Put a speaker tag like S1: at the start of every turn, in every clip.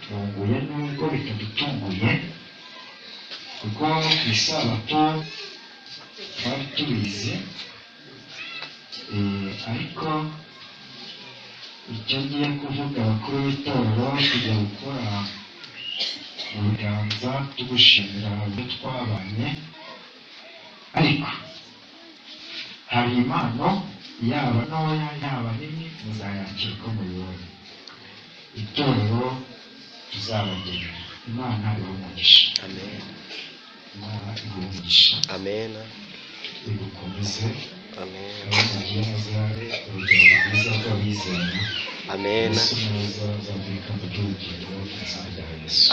S1: biradutunguye nubwo bitadutunguye, kuko ku isabato twari tubizi, ariko icyo ngiye kuvuga abakuru b'itorero tujya gukora mu biganza tugushimira ibyo twabanye, ariko hari impano yaba ntoya yaba nini muzayakira uko mubibonye. Itorero tuzabagenera, Imana ibahe umugisha, Imana ibahe umugisha, igukomeze, abagiye muzabe urugero rwiza rw'abizera, Yesu neza azabika mu by'ubugingo izina rya Yesu.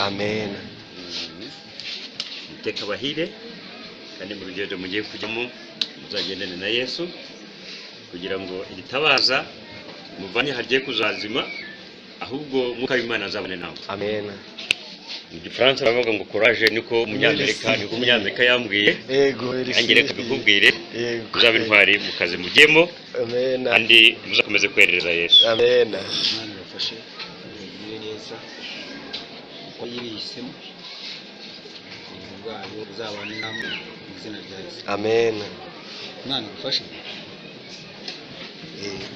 S2: Iteka bahire kandi mu rugendo mugiye kujyamo muzagendane na Yesu kugira ngo iritabaza muvanye hagiye kuzazima, ahubwo Mwuka w'Imana azabane nawe. Mu Gifaransa bavuga ngo courage niko umunyamerika yambwiye, nanjye reka bikubwire, uzabe intwari mu kazi mugiyemo kandi muzakomeze kwerereza Yesu.
S3: Imana ibafashe mugire neza uko yibihisemo, ubuzima bwanyu buzabane namwe mu izina rya Yesu. Imana ibafashe,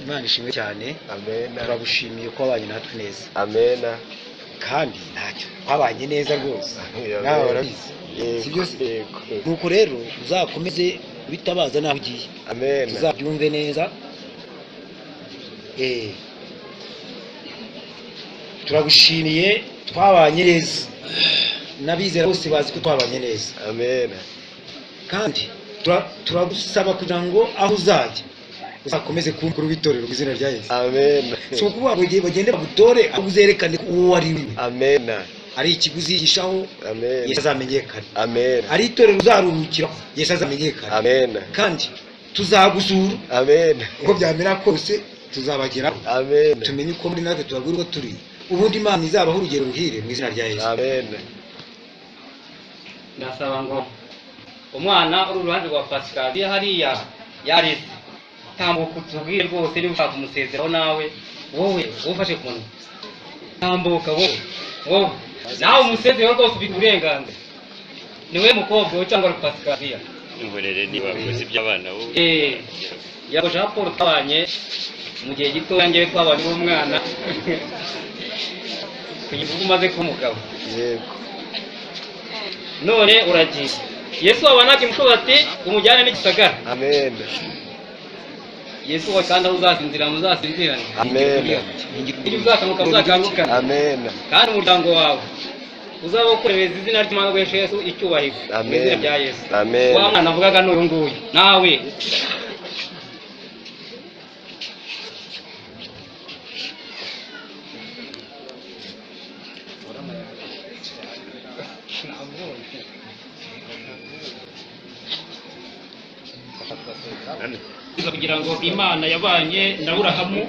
S3: Imana ishimwe cyane, turagushimiye ko wabanye natwe neza, kandi ntacyo twabanye neza rwose, nawe urabizi, sibyo se? Nuko rero uzakomeze bitabaza naho ugiye, uzabyumve neza. Turagushimiye, twabanye neza, n'abizera bose bazi ko twabanye neza, kandi turagusaba kugira ngo aho uzajya uzakomeze kuba umukuru w'itorero mu izina rya Yesu. Si ukuvuga ngo bagende bagutore, ahubwo uzerekane uwo wari we. Ari ikiguzi yigishaho, Yesu azamenyekane. Ari itorero uzaruhukiraho, Yesu azamenyekane. Kandi tuzagusura, uko byamera kose tuzabageraho, tumenye uko muri natwe tubabwira uko turi, ubundi Imana izabaho urugero ruhire mu izina rya Yesu.
S4: Ndasaba ngo umwana uri uruhande rwa Pasikaziya hariya yareze, tambuka utubwire rwose niba ushaka umusezeraho, nawe wowe ufashe ku munwa, tambuka wowe nawe umusezereho rwose, ufite uburenganzira, niwe mukobwa we cyangwa Pasikaziya.
S2: Ingorere niba uzi iby'abana wowe.
S4: Yago Jean Paul twabanye mu gihe gitoya, ngewe twabanye n'umwana kugeza ubwo umaze kuba umugabo, none uragiye. Yesu wabanaga imushoboza ati umujyane n'igisagara. Yesu we kandi aho uzasinzira muzasinzirane, iyo uzakamuka muzakangukane, kandi umuryango wawe uzaba ukorereza izina ry'Imana rwesha Yesu icyubahiro mu izina rya Yesu. Wa mwana avugaga n'uyu nguyu nawe kugira ngo Imana yabanye na Aburahamu,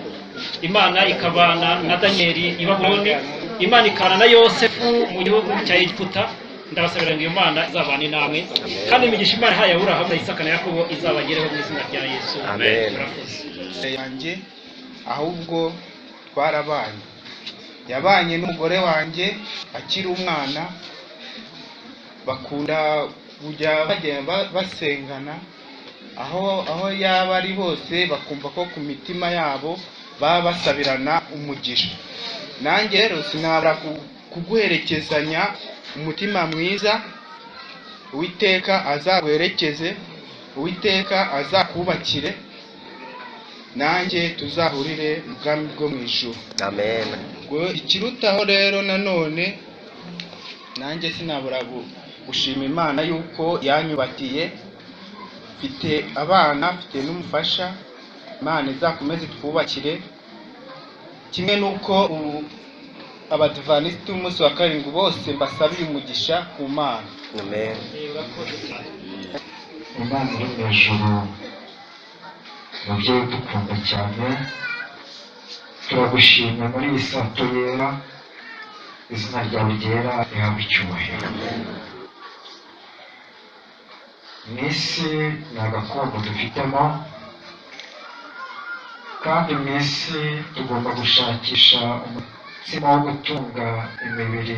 S4: Imana ikabana na Danieli i Babuloni, Imana ikabana na Yosefu mu gihugu cya Egiputa, ndabasabira ngo iyo Mana izabane namwe, kandi imigisha Imana ihaye Aburahamu, Isaka na Yakobo izabagereho mu izina rya Yesu.
S5: yanjye, ahubwo twarabanye. Yabanye n'umugore wanjye akiri umwana, bakunda kujya bagenda basengana, aho yaba ari hose bakumva ko ku mitima yabo baba basabirana umugisha. Nanjye rero sinabura kuguherekezanya umutima mwiza, Uwiteka azaguherekeze, Uwiteka azakubakire, nanjye tuzahurire mu bwami bwo mu ijuru. Ikirutaho rero nanone, nanjye sinabura gushima Imana yuko yanyubakiye, mfite abana, mfite n'umufasha, Imana izakomeze twubakire, kimwe nuko abadivantisiti b'umunsi wa karindwi bose mbasabiye umugisha ku Mana.
S1: Imana iri mu ijuru, mubyeyi dukunda cyane, turagushimye muri iyi sato yera, izina ryawe ryera rihabwa icyubahiro. Mu isi ni agakondo dufitemo, kandi mu isi tugomba gushakisha
S3: umutsima wo gutunga imibiri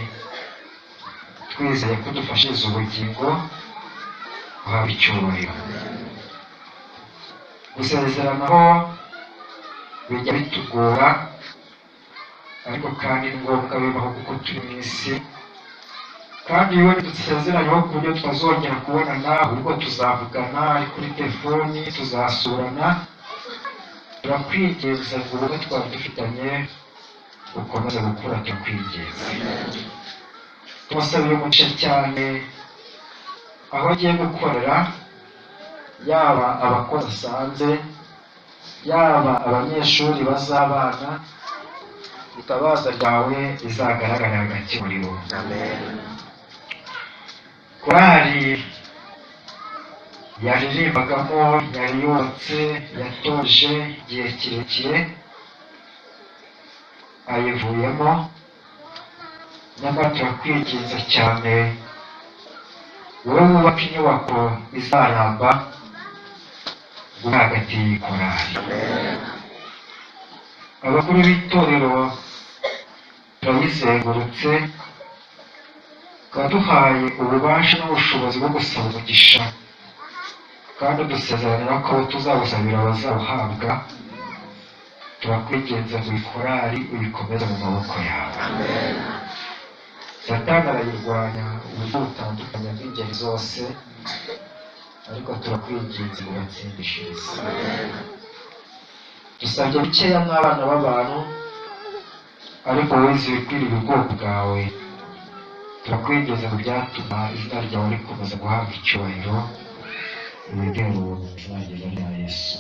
S3: twizeye ko dufashiriza ubugingo uhabwa icyubahiro. Gusezeranaho bijya bitugora, ariko kandi ni ngombwa bibaho kuko turi mu isi, kandi iyo dusezeranyeho ku buryo tutazongera kubonana, ahubwo tuzavugana ari kuri telefoni, tuzasurana, turakwinginze ngo ubumwe twari dufitanye bukomeze gukura, turakwinginze. Tubasabire umugisha cyane aho agiye gukorera, yaba abakozi asanze, yaba abanyeshuri bazabana, itabaza ryawe rizagaragara hagati muri bo. Korali yaririmbagamo, yari yubatse, yatoje igihe kirekire, ayivuyemo, nyamara turakwinginze cyane wowe wubaka inyubako izaramba uri hagati y'iyi korali. Abakuru b'itorero turayizengurutse, twaduhaye ububasha n'ubushobozi bwo gusaba umugisha, kandi dusezeranira ko abo tuzawusabira bazawuhabwa. Turakwinginze ngo iyi korali uyikomeze mu maboko yawe. Satani arayirwanya uburyo butandukanye bw'ingeri zose, ariko turakwinginze ngo batsindishirize. Dusabye bikeya mw'abana b'abantu, ariko wize ibikwiriye ubwoko bwawe. Turakwinginze ngo byatuma izina ryawe rikomeza guhabwa icyubahiro, ubigere mu izina rya Yesu.